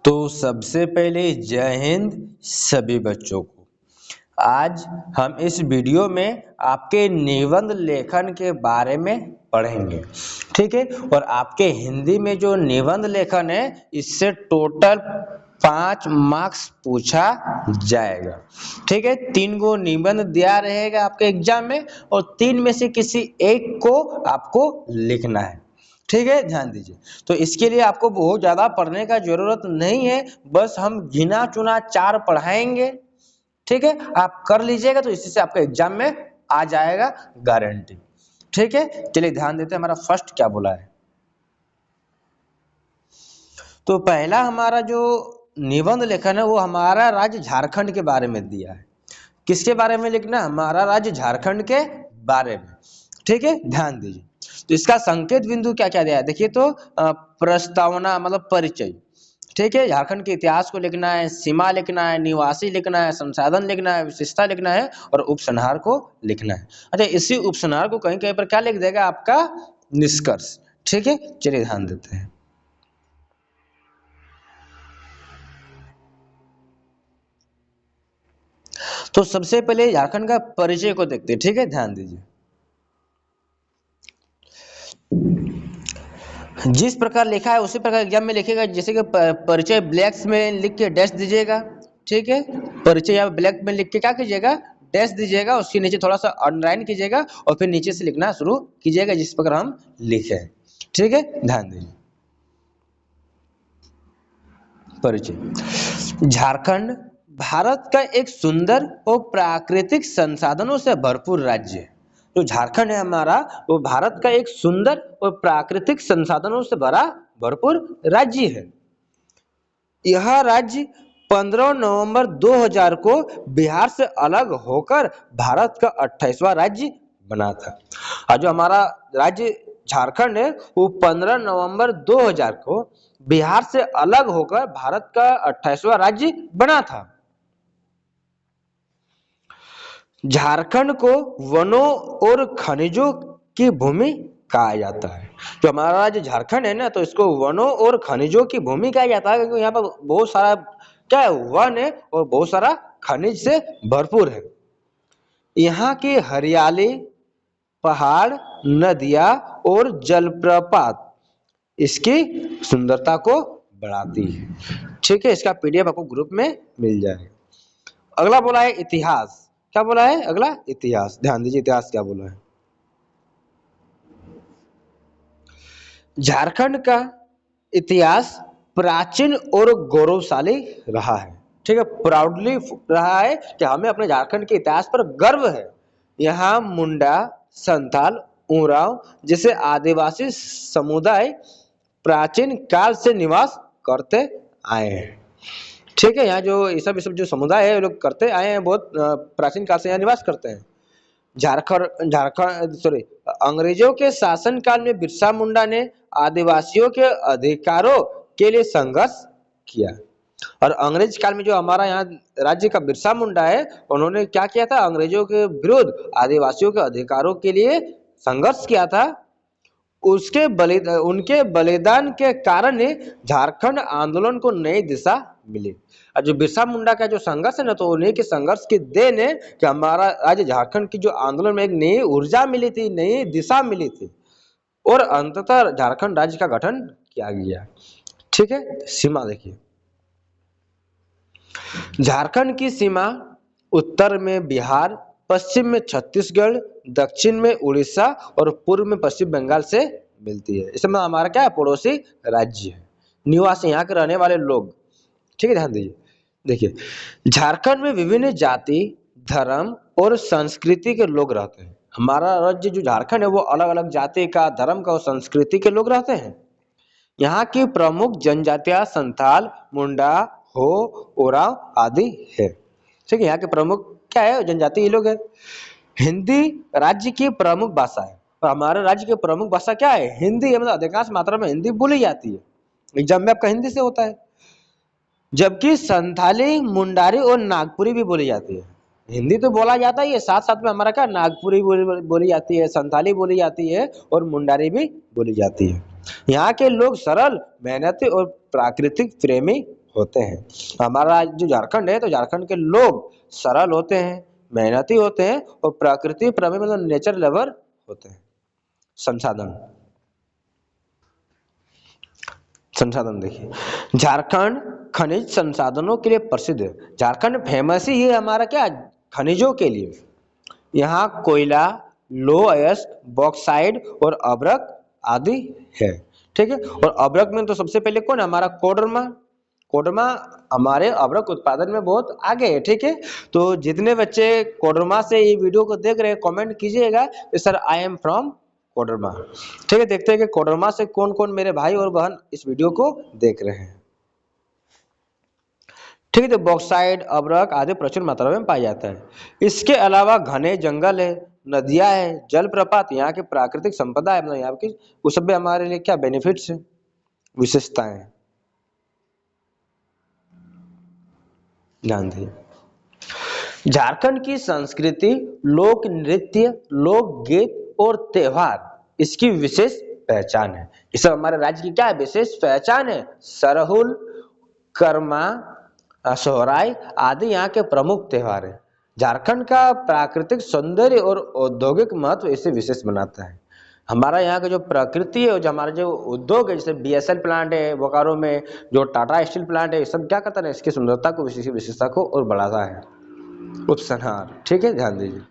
तो सबसे पहले जय हिंद सभी बच्चों को। आज हम इस वीडियो में आपके निबंध लेखन के बारे में पढ़ेंगे, ठीक है। और आपके हिंदी में जो निबंध लेखन है इससे टोटल 5 मार्क्स पूछा जाएगा, ठीक है। 3 गो निबंध दिया रहेगा आपके एग्जाम में और 3 में से किसी एक को आपको लिखना है, ठीक है। ध्यान दीजिए। तो इसके लिए आपको बहुत ज्यादा पढ़ने का जरूरत नहीं है, बस हम गिना चुना 4 पढ़ाएंगे, ठीक है। आप कर लीजिएगा तो इसी से आपका एग्जाम में आ जाएगा गारंटी, ठीक है। चलिए ध्यान देते हैं हमारा फर्स्ट क्या बोला है। तो पहला हमारा जो निबंध लेखन है वो हमारा राज्य झारखंड के बारे में दिया है। किसके बारे में लिखना? हमारा राज्य झारखंड के बारे में, ठीक है। ध्यान दीजिए। तो इसका संकेत बिंदु क्या क्या दिया है देखिए। तो प्रस्तावना मतलब परिचय, ठीक है। झारखंड के इतिहास को लिखना है, सीमा लिखना है, निवासी लिखना है, संसाधन लिखना है, विशेषता लिखना है और उपसंहार को लिखना है। अच्छा, इसी उपसंहार को कहीं कहीं पर क्या लिख देगा? आपका निष्कर्ष, ठीक है। चलिए ध्यान देते हैं। तो सबसे पहले झारखंड का परिचय को देखते हैं, ठीक है। ध्यान दीजिए। जिस प्रकार लिखा है उसी प्रकार एग्जाम में लिखेगा। जैसे कि परिचय ब्लैक्स में लिख के डैश दीजिएगा, ठीक है। परिचय या ब्लैक में लिख के क्या कीजिएगा? डैश दीजिएगा। उसके नीचे थोड़ा सा अंडरलाइन कीजिएगा और फिर नीचे से लिखना शुरू कीजिएगा जिस प्रकार हम लिखे हैं, ठीक है। ध्यान दीजिए। परिचय। झारखंड भारत का एक सुंदर और प्राकृतिक संसाधनों से भरपूर राज्य है। जो झारखंड है हमारा वो भारत का एक सुंदर और प्राकृतिक संसाधनों से भरा भरपूर राज्य है। यह राज्य 15 नवंबर 2000 को बिहार से अलग होकर भारत का 28वां राज्य बना था। और जो हमारा राज्य झारखंड है वो 15 नवंबर 2000 को बिहार से अलग होकर भारत का 28वां राज्य बना था। झारखंड को वनों और खनिजों की भूमि कहा जाता है। जो हमारा राज्य झारखंड है ना, तो इसको वनों और खनिजों की भूमि कहा जाता है क्योंकि यहाँ पर बहुत सारा क्या है? वन है और बहुत सारा खनिज से भरपूर है। यहाँ की हरियाली, पहाड़, नदियां और जलप्रपात इसकी सुंदरता को बढ़ाती है, ठीक है। इसका पीडीएफ आपको ग्रुप में मिल जाएगा। अगला बोला है इतिहास। क्या बोला है? अगला इतिहास। ध्यान दीजिए इतिहास क्या बोला है। झारखंड का इतिहास प्राचीन और गौरवशाली रहा है, ठीक है। प्राउडली रहा है कि हमें अपने झारखंड के इतिहास पर गर्व है। यहाँ मुंडा, संथाल, उरांव जैसे आदिवासी समुदाय प्राचीन काल से निवास करते आए हैं, ठीक है। यहाँ जो ये सब जो समुदाय है लोग करते आए हैं, बहुत प्राचीन काल से यहाँ निवास करते हैं। झारखंड सॉरी अंग्रेजों के शासन काल में बिरसा मुंडा ने आदिवासियों के अधिकारों के लिए संघर्ष किया। और अंग्रेज काल में जो हमारा यहाँ राज्य का बिरसा मुंडा है उन्होंने क्या किया था? अंग्रेजों के विरुद्ध आदिवासियों के अधिकारों के लिए संघर्ष किया था। उनके बलिदान के कारण झारखंड आंदोलन को नई दिशा मिली। और जो बिरसा मुंडा का जो संघर्ष है ना, तो उन्हीं के संघर्ष की देन है कि हमारा राज्य झारखंड की जो आंदोलन में एक नई ऊर्जा मिली थी, नई दिशा मिली थी और अंततः झारखंड राज्य का गठन किया गया, ठीक है। सीमा देखिए। झारखंड की सीमा उत्तर में बिहार, पश्चिम में छत्तीसगढ़, दक्षिण में उड़ीसा और पूर्व में पश्चिम बंगाल से मिलती है। इसमें हमारा क्या है? पड़ोसी राज्य है। निवासी यहाँ के रहने वाले लोग, ठीक है। ध्यान दीजिए। देखिए झारखंड में विभिन्न जाति, धर्म और संस्कृति के लोग रहते हैं। हमारा राज्य जो झारखंड है वो अलग अलग जाति का, धर्म का और संस्कृति के लोग रहते हैं। यहाँ की प्रमुख जनजातियां संथाल, मुंडा, हो, ओराव आदि है, ठीक है। यहाँ के प्रमुख क्या है? जनजाति ये लोग है। हिंदी राज्य की प्रमुख भाषा है और हमारे राज्य की प्रमुख भाषा क्या है? हिंदी है। मतलब अधिकांश मात्रा में हिंदी बोली जाती है। एग्जाम में आपका हिंदी से होता है। जबकि संथाली, मुंडारी और नागपुरी भी बोली जाती है। हिंदी तो बोला जाता ही है, साथ साथ में हमारा क्या नागपुरी बोली जाती है, संथाली बोली जाती है और मुंडारी भी बोली जाती है, यहाँ के लोग सरल, मेहनती और प्राकृतिक प्रेमी होते हैं। हमारा जो झारखंड है, तो झारखंड के लोग सरल होते हैं, मेहनती होते हैं और प्रकृति प्रेमी मतलब नेचर लवर होते हैं। संसाधन संसाधन देखिए, झारखंड खनिज संसाधनों के लिए प्रसिद्ध है। झारखंड फेमस ही है हमारा क्या, खनिजों के लिए। यहाँ कोयला, लोह अयस्क, बॉक्साइड और अभ्रक आदि है। ठीक है, और अभ्रक में तो सबसे पहले कौन है, हमारा कोडरमा। कोडरमा हमारे अभ्रक उत्पादन में बहुत आगे है। ठीक है, तो जितने बच्चे कोडरमा से ये वीडियो को देख रहे हैं, कमेंट कीजिएगा sir I am from Koderma. ठीक है, देखते हैं कि कोडरमा से कौन कौन मेरे भाई और बहन इस वीडियो को देख रहे हैं। ठीक है, तो बॉक्साइड, अभ्रक आदि प्रचुर मात्रा में पाया जाता है। इसके अलावा घने जंगल है, नदियां है, जलप्रपात, यहाँ की प्राकृतिक संपदा है, मतलब यहाँ की वो सब भी हमारे लिए क्या बेनिफिट्स है, विशेषताएं हैं। ध्यान दीजिए, झारखंड की संस्कृति, लोक नृत्य, लोकगीत और त्योहार इसकी विशेष पहचान है। ये सब हमारे राज्य की क्या है, विशेष पहचान है। सरहुल, कर्मा, सोहराय आदि यहाँ के प्रमुख त्योहार हैं। झारखंड का प्राकृतिक सौंदर्य और औद्योगिक महत्व इसे विशेष बनाता है। हमारा यहाँ का जो प्रकृति है और जो हमारा जो उद्योग है, जैसे बीएसएल प्लांट है बोकारो में, जो टाटा स्टील प्लांट है, ये सब क्या करता है, इसकी सुंदरता को, विशेषता को और बढ़ाता है। उपसंहार, ठीक है, ध्यान दीजिए।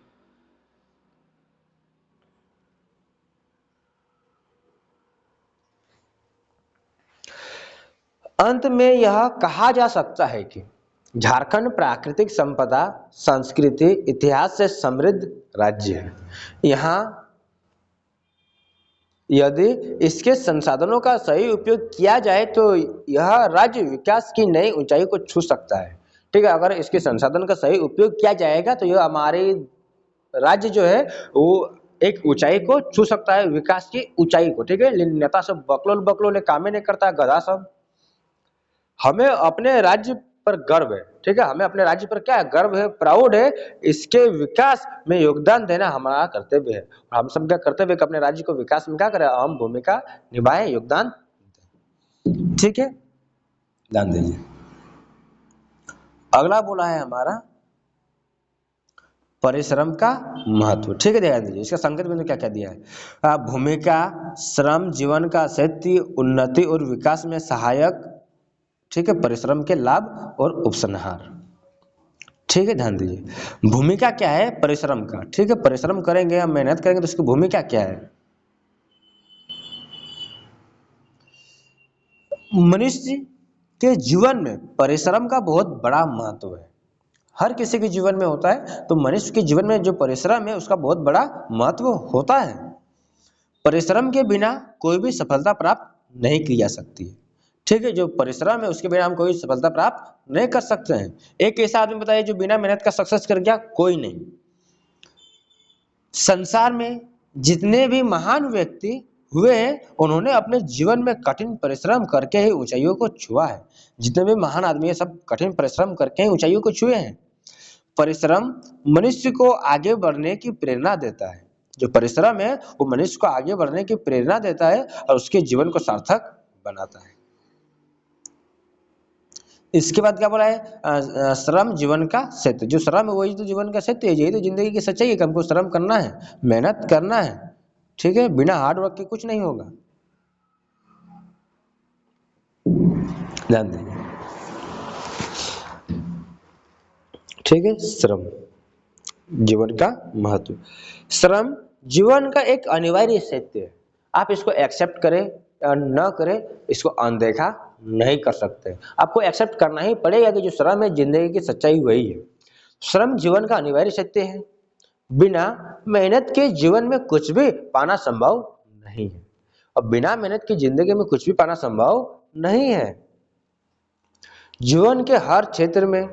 अंत में यह कहा जा सकता है कि झारखंड प्राकृतिक संपदा, संस्कृति, इतिहास से समृद्ध राज्य है। यहाँ यदि इसके संसाधनों का सही उपयोग किया जाए तो यह राज्य विकास की नई ऊंचाई को छू सकता है। ठीक है, अगर इसके संसाधन का सही उपयोग किया जाएगा तो यह हमारे राज्य जो है वो एक ऊंचाई को छू सकता है, विकास की ऊंचाई को। ठीक है, नेता सब बकलोल बकलोल काम ही नहीं करता है, गधा सब। हमें अपने राज्य पर गर्व है। ठीक है, हमें अपने राज्य पर क्या है, गर्व है, प्राउड है। इसके विकास में योगदान देना हमारा कर्तव्य है। हम सब का कर्तव्य है कि अपने राज्य को विकास में क्या करें, अहम भूमिका निभाएं, योगदान। ठीक है, ध्यान दीजिए। अगला बोला है हमारा परिश्रम का महत्व। ठीक है, ध्यान दीजिए, इसका संकेत बिंदु क्या क्या दिया है। भूमिका, श्रम जीवन का सत्य, उन्नति और विकास में सहायक। ठीक है, परिश्रम के लाभ और उपसंहार। ठीक है, ध्यान दीजिए, भूमिका क्या है परिश्रम का। ठीक है, परिश्रम करेंगे, हम मेहनत करेंगे तो उसकी भूमिका क्या है। मनुष्य के जीवन में परिश्रम का बहुत बड़ा महत्व है। हर किसी के जीवन में होता है, तो मनुष्य के जीवन में जो परिश्रम है उसका बहुत बड़ा महत्व होता है। परिश्रम के बिना कोई भी सफलता प्राप्त नहीं की जा सकती है। ठीक है, जो परिश्रम है उसके बिना हम कोई सफलता प्राप्त नहीं कर सकते हैं। एक ऐसा आदमी बताइए जो बिना मेहनत का सक्सेस कर गया, कोई नहीं। संसार में जितने भी महान व्यक्ति हुए हैं, उन्होंने अपने जीवन में कठिन परिश्रम करके ही ऊंचाइयों को छुआ है। जितने भी महान आदमी है, सब कठिन परिश्रम करके ही ऊंचाइयों को छुए हैं। परिश्रम मनुष्य को आगे बढ़ने की प्रेरणा देता है। जो परिश्रम है वो मनुष्य को आगे बढ़ने की प्रेरणा देता है और उसके जीवन को सार्थक बनाता है। इसके बाद क्या बोला है, श्रम जीवन का सत्य। जो श्रम है वही तो जीवन का सत्य है, यही तो जिंदगी की सच्चाई है कि हमको श्रम करना है, मेहनत करना है। ठीक है, बिना हार्ड वर्क के कुछ नहीं होगा। ध्यान देंगे। ठीक है, श्रम जीवन का महत्व। श्रम जीवन का एक अनिवार्य सत्य है। आप इसको एक्सेप्ट करें या न करें, इसको अनदेखा नहीं कर सकते। आपको एक्सेप्ट करना ही पड़ेगा कि जो श्रम है जिंदगी की सच्चाई वही है। श्रम जीवन का अनिवार्य सत्य है। बिना मेहनत के जीवन में कुछ भी पाना संभव नहीं है, और बिना मेहनत की जिंदगी में कुछ भी पाना संभव नहीं है। जीवन के हर क्षेत्र में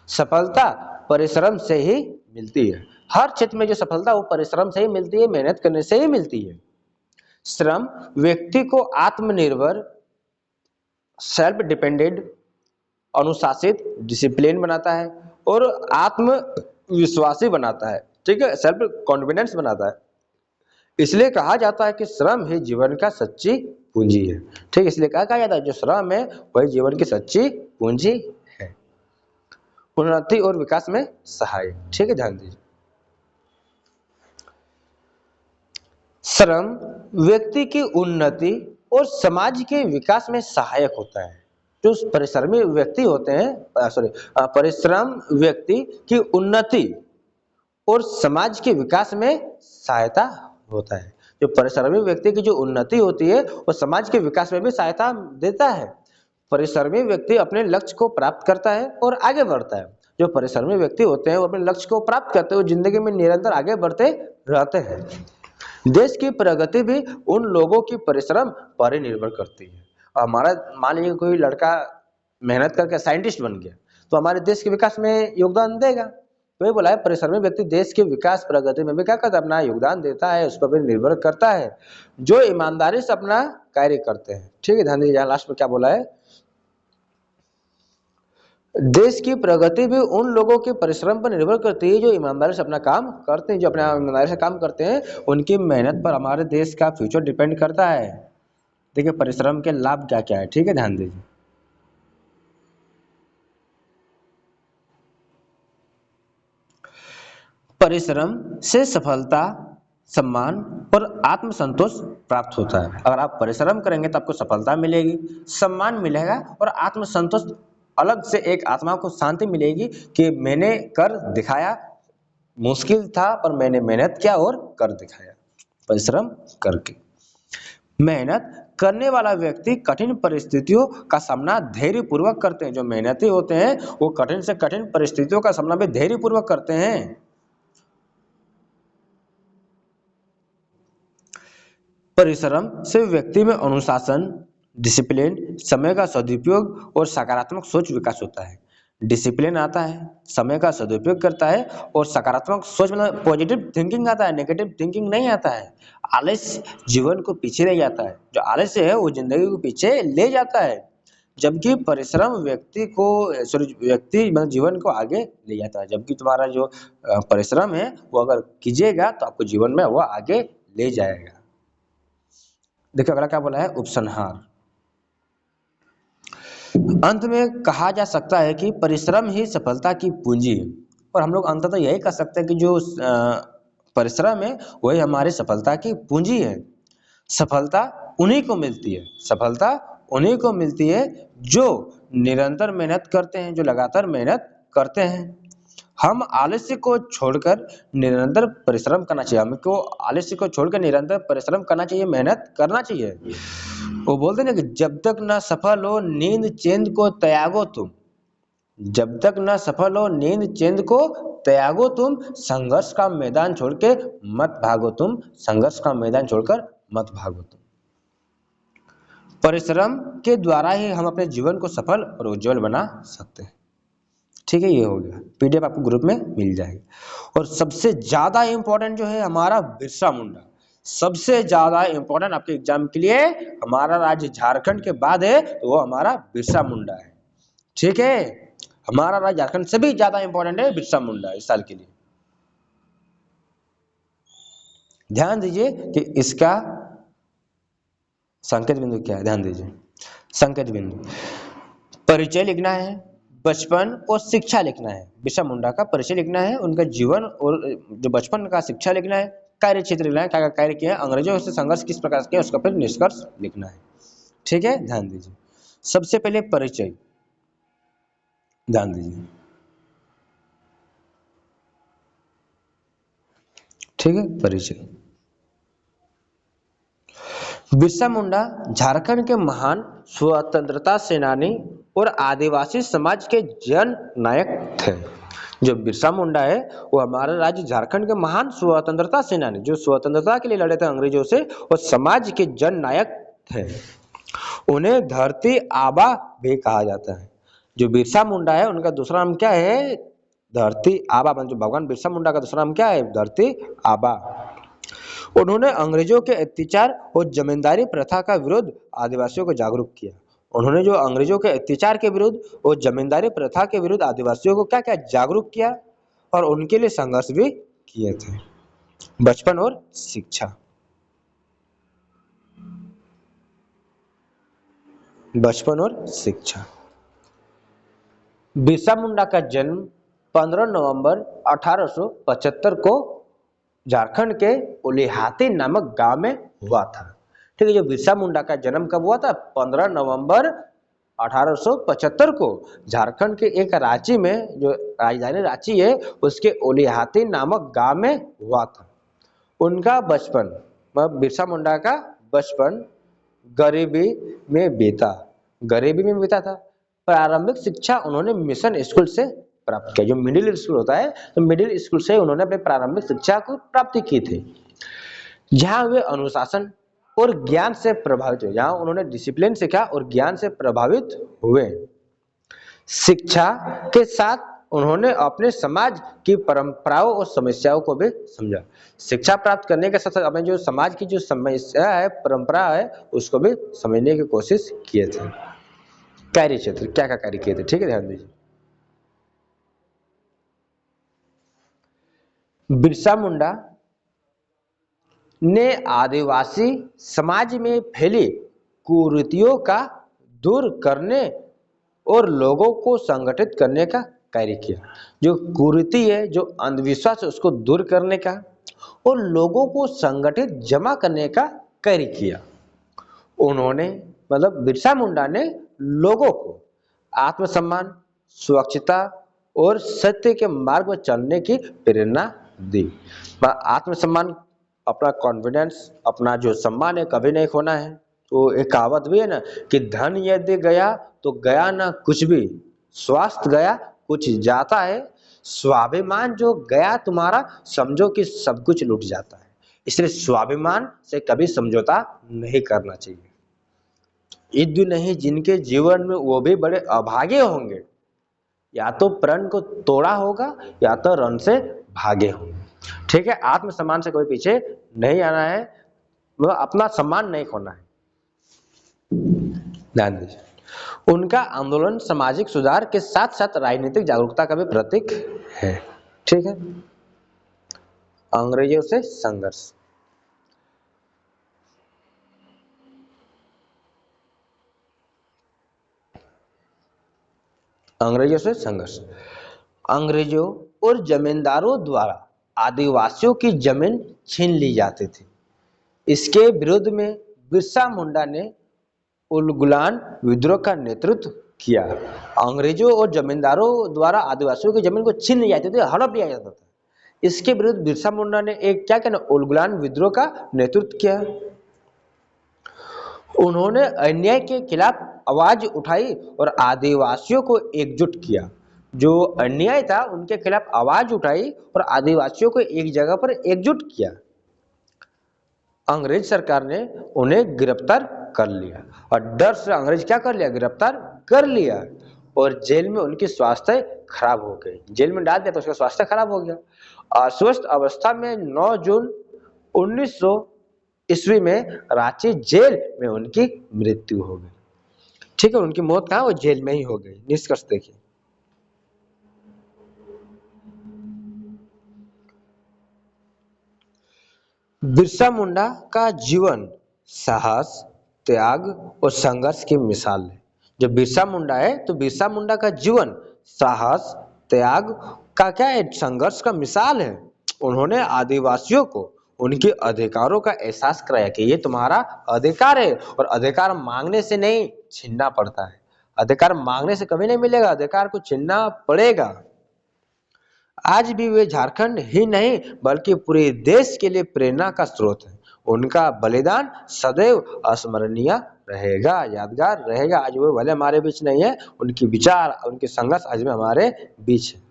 सफलता परिश्रम से ही मिलती है। हर क्षेत्र में जो सफलता वो परिश्रम से ही मिलती है, मेहनत करने से ही मिलती है। श्रम व्यक्ति को आत्मनिर्भर, सेल्फ डिपेंडेंट, अनुशासित, डिसिप्लिन बनाता है और आत्मविश्वासी बनाता है। ठीक है, सेल्फ कॉन्फिडेंस बनाता है। इसलिए कहा जाता है कि श्रम ही जीवन का सच्ची पूंजी है। ठीक, इसलिए कहा जाता है जो श्रम है वही जीवन की सच्ची पूंजी है, उन्नति और विकास में सहायक। ठीक है, ध्यान दीजिए। श्रम व्यक्ति की उन्नति और समाज के विकास में सहायक होता है। जो परिश्रमी व्यक्ति होते हैं, परिश्रम व्यक्ति की उन्नति और समाज के विकास में सहायता होता है। जो परिश्रमी व्यक्ति की जो उन्नति होती है वो समाज के विकास में भी सहायता देता है। परिश्रमी व्यक्ति अपने लक्ष्य को प्राप्त करता है और आगे बढ़ता है। जो परिश्रमी व्यक्ति होते हैं वो अपने लक्ष्य को प्राप्त करते हैं, वो जिंदगी में निरंतर आगे बढ़ते रहते हैं। देश की प्रगति भी उन लोगों की परिश्रम पर ही निर्भर करती है। हमारा मान लीजिए कोई लड़का मेहनत करके साइंटिस्ट बन गया तो हमारे देश के विकास में योगदान देगा। तो ये बोला है परिश्रमी व्यक्ति देश के विकास प्रगति में भी क्या करता है, अपना योगदान देता है, उस पर भी निर्भर करता है जो ईमानदारी से अपना कार्य करते हैं। ठीक है, ध्यान दीजिए लास्ट में क्या बोला है, देश की प्रगति भी उन लोगों के परिश्रम पर निर्भर करती है जो ईमानदारी से अपना काम करते हैं। जो अपने ईमानदारी से काम करते हैं उनकी मेहनत पर हमारे देश का फ्यूचर डिपेंड करता है। देखिए परिश्रम के लाभ क्या क्या है। ठीक है, ध्यान दीजिए। परिश्रम से सफलता, सम्मान और आत्मसंतोष प्राप्त होता है। अगर आप परिश्रम करेंगे तो आपको सफलता मिलेगी, सम्मान मिलेगा और आत्मसंतोष, अलग से एक आत्मा को शांति मिलेगी कि मैंने कर दिखाया, मुश्किल था पर मैंने मेहनत किया और कर दिखाया परिश्रम करके। मेहनत करने वाला व्यक्ति कठिन परिस्थितियों का सामना धैर्य पूर्वक करते हैं। जो मेहनती होते हैं वो कठिन से कठिन परिस्थितियों का सामना भी धैर्य पूर्वक करते हैं। परिश्रम से व्यक्ति में अनुशासन, डिसिप्लिन, समय का सदुपयोग और सकारात्मक सोच विकास होता है। डिसिप्लिन आता है, समय का सदुपयोग करता है और सकारात्मक सोच मतलब पॉजिटिव थिंकिंग आता है, नेगेटिव थिंकिंग नहीं आता है। आलस्य जीवन को पीछे ले जाता है, जो आलस्य है वो जिंदगी को पीछे ले जाता है, जबकि परिश्रम व्यक्ति को व्यक्ति मतलब जीवन को आगे ले जाता है। जबकि तुम्हारा जो परिश्रम है वो अगर कीजिएगा तो आपको जीवन में वो आगे ले जाएगा। देखिए अगला क्या बोला है, उपसंहार। अंत में कहा जा सकता है कि परिश्रम ही सफलता की पूंजी है। और हम लोग अंततः यही कह सकते हैं कि जो परिश्रम है वही हमारी सफलता की पूंजी है। सफलता उन्हीं को मिलती है, सफलता उन्हीं को मिलती है जो निरंतर मेहनत करते हैं, जो लगातार मेहनत करते हैं। हम आलस्य को छोड़कर निरंतर परिश्रम करना चाहिए। हमको आलस्य को छोड़कर निरंतर परिश्रम करना चाहिए, मेहनत करना चाहिए। वो बोलते हैं ना कि जब तक न सफल हो नींद चैन को त्यागो तुम, जब तक न सफल हो नींद चैन को त्यागो तुम, संघर्ष का मैदान छोड़ के मत भागो तुम, संघर्ष का मैदान छोड़कर मत भागो तुम। परिश्रम के द्वारा ही हम अपने जीवन को सफल और उज्जवल बना सकते हैं। ठीक है, ये हो गया। पीडीएफ आपको ग्रुप में मिल जाएगी। और सबसे ज्यादा इंपॉर्टेंट जो है हमारा बिरसा मुंडा, सबसे ज्यादा इंपॉर्टेंट आपके एग्जाम के लिए हमारा राज्य झारखंड के बाद है तो वो हमारा बिरसा मुंडा है। ठीक है, हमारा राज्य झारखंड से भी ज्यादा इंपॉर्टेंट है बिरसा मुंडा इस साल के लिए। ध्यान दीजिए कि इसका संकेत बिंदु क्या है, ध्यान दीजिए। संकेत बिंदु परिचय लिखना है, बचपन और शिक्षा लिखना है। बिरसा मुंडा का परिचय लिखना है, उनका जीवन और जो बचपन का शिक्षा लिखना है, कार्य क्षेत्र लिखना है, क्या क्या कार्य किया, अंग्रेजों से संघर्ष किस प्रकार किया, उसका फिर निष्कर्ष लिखना है। ठीक है, ध्यान दीजिए। सबसे पहले परिचय, ध्यान दीजिए। ठीक है, परिचय। बिरसा मुंडा झारखंड के महान स्वतंत्रता सेनानी और आदिवासी समाज के जन नायक थे। जो बिरसा मुंडा है वो हमारे राज्य झारखंड के महान स्वतंत्रता सेनानी, जो स्वतंत्रता के लिए लड़े थे अंग्रेजों से, और समाज के जन नायक थे। उन्हें धरती आबा भी कहा जाता है। जो बिरसा मुंडा है उनका दूसरा नाम क्या है, धरती आबा। जो भगवान बिरसा मुंडा का दूसरा नाम क्या है, धरती आबा। उन्होंने अंग्रेजों के अत्याचार और जमींदारी प्रथा का विरोध आदिवासियों को जागरूक किया। उन्होंने जो अंग्रेजों के अत्याचार के विरुद्ध और जमींदारी प्रथा के विरुद्ध आदिवासियों को क्या क्या जागरूक किया और उनके लिए संघर्ष भी किए थे। बचपन और शिक्षा। बचपन और शिक्षा। बिरसा मुंडा का जन्म 15 नवंबर 1875 को झारखंड के उलिहाती नामक गांव में हुआ था। ठीक है, जो बिरसा मुंडा का जन्म कब हुआ था? 15 नवंबर 1875 को झारखंड के एक रांची में, जो राजधानी रांची है, उसके उलिहाती नामक गांव में हुआ था। उनका बचपन, मतलब बिरसा मुंडा का बचपन गरीबी में बीता था। प्रारंभिक शिक्षा उन्होंने मिशन स्कूल से प्राप्त किया। जो मिडिल स्कूल होता है, तो मिडिल स्कूल से उन्होंने अपने प्रारंभिक शिक्षा को प्राप्ति की थी, जहां वे अनुशासन और ज्ञान से प्रभावित हुए, जहां उन्होंने डिसिप्लिन सीखा और ज्ञान से प्रभावित हुए। शिक्षा के साथ उन्होंने अपने समाज की परंपराओं और समस्याओं को भी समझा। शिक्षा प्राप्त करने के साथ साथ अपने जो समाज की जो समस्या है, परंपरा है, उसको भी समझने की कोशिश किए थे। कार्य क्षेत्र, क्या क्या कार्य किए थे, ठीक है, ध्यान दीजिए। बिरसा मुंडा ने आदिवासी समाज में फैली कुरीतियों का दूर करने और लोगों को संगठित करने का कार्य किया। जो कुरीति है, जो अंधविश्वास है, उसको दूर करने का और लोगों को संगठित जमा करने का कार्य किया। उन्होंने, मतलब बिरसा मुंडा ने लोगों को आत्मसम्मान, स्वच्छता और सत्य के मार्ग पर चलने की प्रेरणा दी। आत्मसम्मान, अपना कॉन्फिडेंस, अपना जो सम्मान है, कभी नहीं खोना है। तो एक कहावत भी है ना कि धन यदि गया तो गया ना कुछ भी, स्वास्थ्य गया कुछ जाता है, स्वाभिमान जो गया तुम्हारा, समझो कि सब कुछ लूट जाता है। इसलिए स्वाभिमान से कभी समझौता नहीं करना चाहिए। युद्ध नहीं जिनके जीवन में, वो भी बड़े अभागे होंगे, या तो प्रण को तोड़ा होगा या तो रण से भागे होंगे। ठीक है, आत्मसम्मान से कभी पीछे नहीं आना है, वो अपना सम्मान नहीं खोना है। ध्यान दीजिए, उनका आंदोलन सामाजिक सुधार के साथ साथ राजनीतिक जागरूकता का भी प्रतीक है। ठीक है, अंग्रेजों से संघर्ष। अंग्रेजों से संघर्ष। अंग्रेजों और जमींदारों द्वारा आदिवासियों की जमीन छीन ली जाती थी। इसके विरोध में बिरसा मुंडा ने उलगुलान विद्रोह का नेतृत्व किया। अंग्रेजों और जमींदारों द्वारा आदिवासियों की जमीन को छीन ली जाती थी, हड़प लिया जाता था। इसके विरुद्ध बिरसा मुंडा ने एक क्या कहना, उलगुलान विद्रोह का नेतृत्व किया। उन्होंने अन्याय के खिलाफ आवाज उठाई और आदिवासियों को एकजुट किया। जो अन्याय था उनके खिलाफ आवाज उठाई और आदिवासियों को एक जगह पर एकजुट किया। अंग्रेज सरकार ने उन्हें गिरफ्तार कर लिया और डर से अंग्रेज क्या कर लिया, गिरफ्तार कर लिया और जेल में उनकी स्वास्थ्य खराब हो गई। जेल में डाल दिया तो उसका स्वास्थ्य खराब हो गया। अस्वस्थ अवस्था में 9 जून 1900 ईस्वी में रांची जेल में उनकी मृत्यु हो गई। ठीक है, उनकी मौत कहाँ, वो जेल में ही हो गई। निष्कर्ष देखिए, बिरसा मुंडा का जीवन साहस, त्याग और संघर्ष की मिसाल है। जो बिरसा मुंडा है, तो बिरसा मुंडा का जीवन साहस, त्याग का क्या है, संघर्ष का मिसाल है। उन्होंने आदिवासियों को उनके अधिकारों का एहसास कराया कि ये तुम्हारा अधिकार है और अधिकार मांगने से नहीं, छीनना पड़ता है। अधिकार मांगने से कभी नहीं मिलेगा, अधिकार को छीनना पड़ेगा। आज भी वे झारखंड ही नहीं बल्कि पूरे देश के लिए प्रेरणा का स्रोत है। उनका बलिदान सदैव अस्मरणीय रहेगा, यादगार रहेगा। आज वो भले हमारे बीच नहीं है, उनकी विचार, उनके संघर्ष आज भी हमारे बीच है।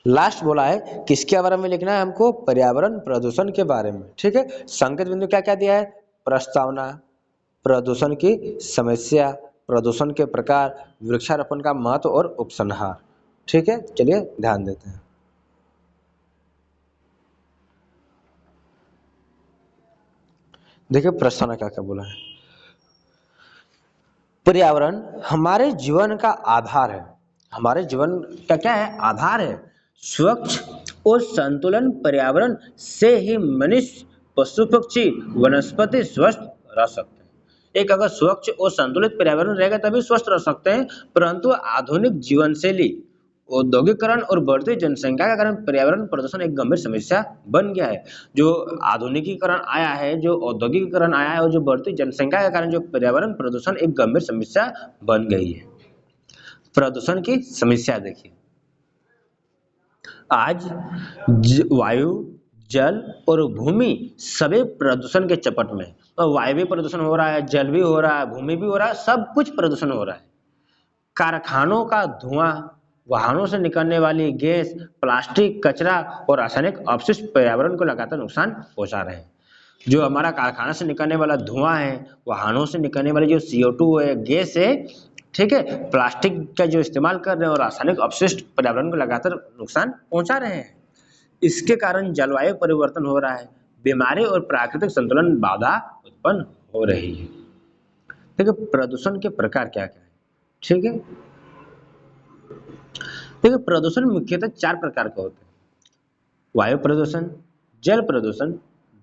लास्ट बोला है किसके बारे में लिखना है हमको, पर्यावरण प्रदूषण के बारे में। ठीक है, संकेत बिंदु क्या क्या दिया है, प्रस्तावना, प्रदूषण की समस्या, प्रदूषण के प्रकार, वृक्षारोपण का महत्व और उपसंहार। ठीक है, चलिए ध्यान देते हैं। देखिए प्रस्तावना क्या क्या बोला है। पर्यावरण हमारे जीवन का आधार है। हमारे जीवन का क्या है, आधार है। स्वच्छ और संतुलन पर्यावरण से ही मनुष्य, पशु पक्षी, वनस्पति स्वस्थ रह सकते हैं। एक अगर स्वच्छ और संतुलित पर्यावरण रहेगा तभी स्वस्थ रह सकते हैं, परंतु आधुनिक जीवन शैली, औद्योगिकरण और बढ़ती जनसंख्या के कारण पर्यावरण प्रदूषण एक गंभीर समस्या बन गया है। जो आधुनिकीकरण आया है, जो औद्योगिकीकरण आया है और जो बढ़ती जनसंख्या के कारण जो पर्यावरण प्रदूषण एक गंभीर समस्या बन गई है। प्रदूषण की समस्या देखिए, आज वायु, जल और भूमि सभी प्रदूषण के चपेट में है। और वायु भी प्रदूषण हो रहा है, जल भी हो रहा है, भूमि भी हो रहा है, सब कुछ प्रदूषण हो रहा है। कारखानों का धुआं, वाहनों से निकलने वाली गैस, प्लास्टिक, कचरा और रासायनिक अपशिष्ट पर्यावरण को लगातार नुकसान पहुंचा रहे हैं। जो हमारा कारखाना से निकलने वाला धुआं है, वाहनों से निकलने वाली जो CO2 है, गैस है, ठीक है, प्लास्टिक का जो इस्तेमाल कर रहे हैं और रासायनिक अपशिष्ट पर्यावरण को लगातार नुकसान पहुंचा रहे हैं। इसके कारण जलवायु परिवर्तन हो रहा है, बीमारी और प्राकृतिक संतुलन बाधा उत्पन्न हो रही है। देखिए प्रदूषण के प्रकार क्या क्या है, ठीक है। देखिए प्रदूषण मुख्यतः 4 प्रकार के होते हैं: वायु प्रदूषण, जल प्रदूषण,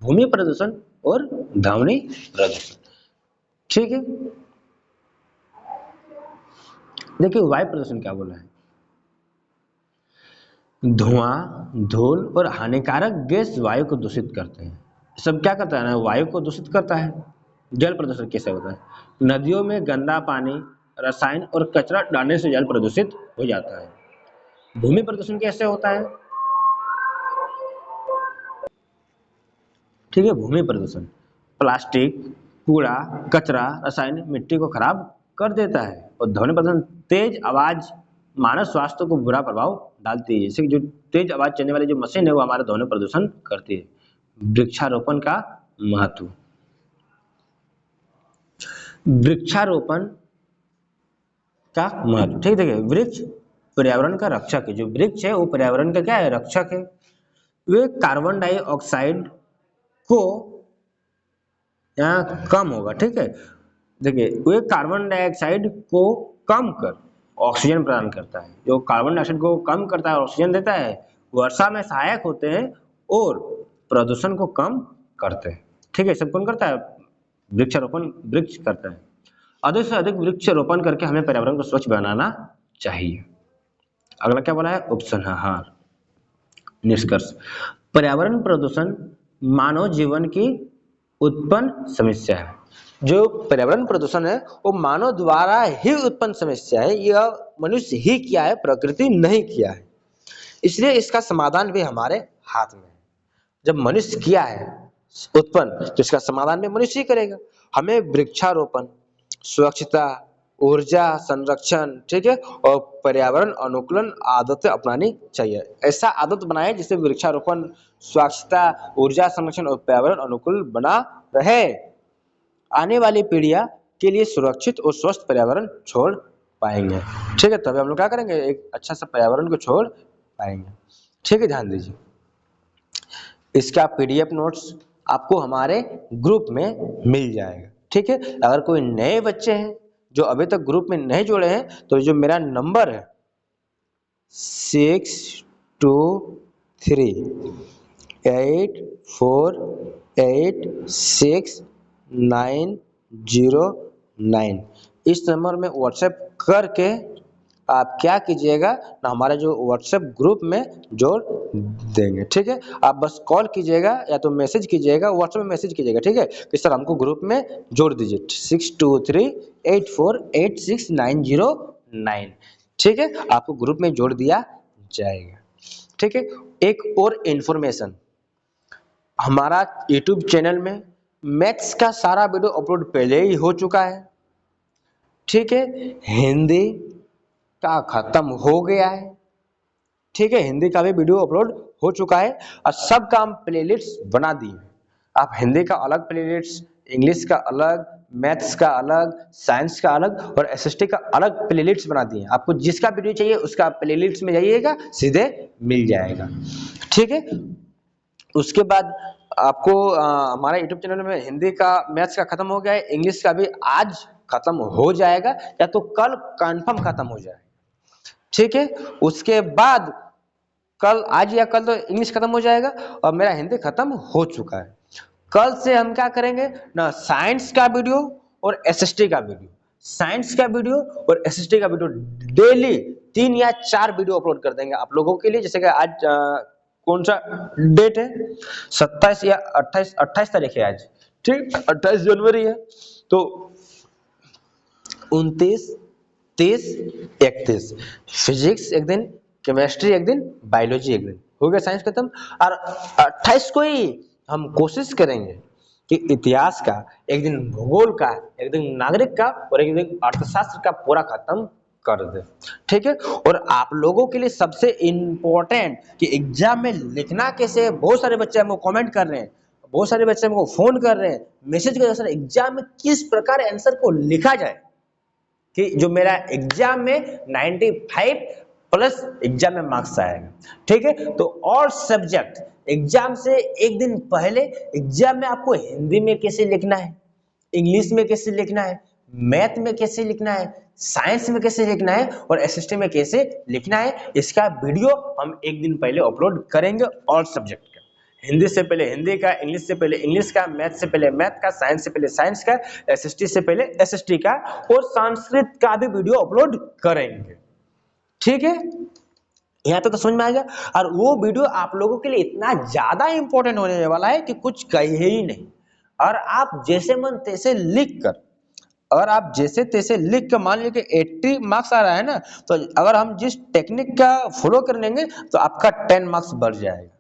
भूमि प्रदूषण और ध्वनि प्रदूषण, ठीक है। देखिए वायु प्रदूषण क्या बोला है, धुआं, धूल और हानिकारक गैस वायु को दूषित करते हैं। सब क्या करता है ना, वायु को दूषित करता है। जल प्रदूषण कैसे होता है, नदियों में गंदा पानी, रसायन और कचरा डालने से जल प्रदूषित हो जाता है। भूमि प्रदूषण कैसे होता है, ठीक है, भूमि प्रदूषण प्लास्टिक, कूड़ा, कचरा, रसायन मिट्टी को खराब कर देता है। और ध्वनि प्रदूषण तेज आवाज मानव स्वास्थ्य को बुरा प्रभाव डालती है। जैसे जो तेज आवाज चलने वाली जो मशीन है वो हमारा ध्वनि प्रदूषण करती है। वृक्षारोपण का महत्व, वृक्षारोपण का महत्व, ठीक, देखिए वृक्ष पर्यावरण का रक्षक है। जो वृक्ष है वो पर्यावरण का क्या है, रक्षक है। वे कार्बन डाइऑक्साइड को यहाँ कम होगा, ठीक है। देखिए वे कार्बन डाइऑक्साइड को कम कर ऑक्सीजन प्रदान करता है। जो कार्बन डाइऑक्साइड को कम करता है और ऑक्सीजन देता है, वर्षा में सहायक होते हैं और प्रदूषण को कम करते हैं, ठीक है। सब कौन करता है, वृक्षारोपण, वृक्ष करता है। अधिक से अधिक वृक्षारोपण करके हमें पर्यावरण को स्वच्छ बनाना चाहिए। अगला क्या बोला है, उपसंहार, निष्कर्ष, पर्यावरण प्रदूषण मानव जीवन की उत्पन्न समस्या है। जो पर्यावरण प्रदूषण है वो मानव द्वारा ही उत्पन्न समस्या है। यह मनुष्य ही किया है, प्रकृति नहीं किया है। इसलिए इसका समाधान भी हमारे हाथ में है। जब मनुष्य किया है उत्पन्न तो इसका समाधान भी मनुष्य ही करेगा। हमें वृक्षारोपण, स्वच्छता, ऊर्जा संरक्षण, ठीक है, और पर्यावरण अनुकूलन आदतें अपनानी चाहिए। ऐसा आदत बनाए जिससे वृक्षारोपण, स्वच्छता, ऊर्जा संरक्षण और पर्यावरण अनुकूल बना रहे। आने वाली पीढ़ियां के लिए सुरक्षित और स्वस्थ पर्यावरण छोड़ पाएंगे, ठीक है। तभी हम लोग क्या करेंगे, एक अच्छा सा पर्यावरण को छोड़ पाएंगे, ठीक है। ध्यान दीजिए, इसका PDF नोट्स आपको हमारे ग्रुप में मिल जाएगा, ठीक है। अगर कोई नए बच्चे हैं जो अभी तक ग्रुप में नहीं जुड़े हैं तो जो मेरा नंबर है 6238469009, इस नंबर में व्हाट्सएप करके आप क्या कीजिएगा ना, हमारे जो व्हाट्सएप ग्रुप में जोड़ देंगे, ठीक है। आप बस कॉल कीजिएगा या तो मैसेज कीजिएगा, व्हाट्सएप में मैसेज कीजिएगा, ठीक है, कि सर हमको ग्रुप में जोड़ दीजिए 6238469009, ठीक है। आपको ग्रुप में जोड़ दिया जाएगा, ठीक है। एक और इन्फॉर्मेशन, हमारा यूट्यूब चैनल में मैथ्स का सारा वीडियो अपलोड पहले ही हो चुका है, ठीक है। हिंदी का खत्म हो गया है, ठीक है, हिंदी का भी वीडियो अपलोड हो चुका है और सब का हम प्लेलिस्ट बना दिए। आप हिंदी का अलग प्लेलिस्ट, इंग्लिश का अलग, मैथ्स का अलग, साइंस का अलग और SST का अलग प्लेलिस्ट बना दिए। आपको जिसका वीडियो चाहिए उसका प्लेलिस्ट में जाइएगा, सीधे मिल जाएगा, ठीक है। उसके बाद आपको हमारा यूट्यूब चैनल में हिंदी का, मैथ्स का खत्म हो गया है, इंग्लिश का भी आज खत्म हो जाएगा या तो कल कंफर्म खत्म हो जाएगा, ठीक है। उसके बाद कल, आज या कल तो इंग्लिश खत्म हो जाएगा और मेरा हिंदी खत्म हो चुका है। कल से हम क्या करेंगे ना, साइंस का वीडियो और एसएसटी का वीडियो, साइंस का वीडियो और एसएसटी का वीडियो डेली 3 या 4 वीडियो अपलोड कर देंगे आप लोगों के लिए। जैसे कि आज कौन सा डेट है, 27 या 28 तारीख है आज, ठीक, 28 जनवरी है। तो 29, 30, 31 फिजिक्स एक दिन, केमिस्ट्री एक दिन, बायोलॉजी एक दिन, हो गया साइंस खत्म। और 28 को ही हम कोशिश करेंगे कि इतिहास का एक दिन, भूगोल का एक दिन, नागरिक का और एक दिन अर्थशास्त्र का पूरा खत्म कर दे, ठीक है। और आप लोगों के लिए सबसे इंपॉर्टेंट कि एग्जाम में लिखना कैसे है, बहुत सारे बच्चे हमको कमेंट कर रहे हैं, बहुत सारे बच्चे हमको फोन कर रहे हैं, मैसेज कर रहे हैं, सर एग्जाम में किस प्रकार आंसर को लिखा जाए कि जो मेरा एग्जाम में 95 प्लस एग्जाम में मार्क्स आएगा, ठीक है। तो और सब्जेक्ट एग्जाम से एक दिन पहले एग्जाम में आपको हिंदी में कैसे लिखना है, इंग्लिश में कैसे लिखना है, मैथ में कैसे लिखना है, साइंस में कैसे लिखना है और एसएसटी में कैसे लिखना है, इसका वीडियो हम एक दिन पहले अपलोड करेंगे। ऑल सब्जेक्ट का, हिंदी से पहले हिंदी का, इंग्लिश से पहले इंग्लिश का, मैथ से पहले मैथ का, साइंस से पहले साइंस का, एसएसटी से पहले एसएसटी का और संस्कृत का भी वीडियो अपलोड करेंगे, ठीक है। यहाँ पे तो समझ में आ गया। और वो वीडियो आप लोगों के लिए इतना ज्यादा इंपॉर्टेंट होने वाला है कि कुछ कहे ही नहीं। और आप जैसे मन तैसे लिख कर, अगर आप जैसे तैसे लिख कर मान लीजिए कि 80 मार्क्स आ रहा है ना, तो अगर हम जिस टेक्निक का फॉलो कर लेंगे तो आपका 10 मार्क्स बढ़ जाएगा।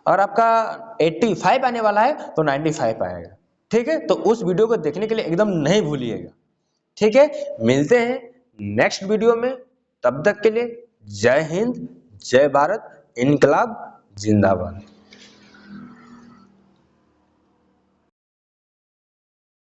और आपका 85 आने वाला है तो 95 आएगा, ठीक है। तो उस वीडियो को देखने के लिए एकदम नहीं भूलिएगा, ठीक है। मिलते हैं नेक्स्ट वीडियो में, तब तक के लिए जय हिंद, जय भारत, इनकलाब जिंदाबाद।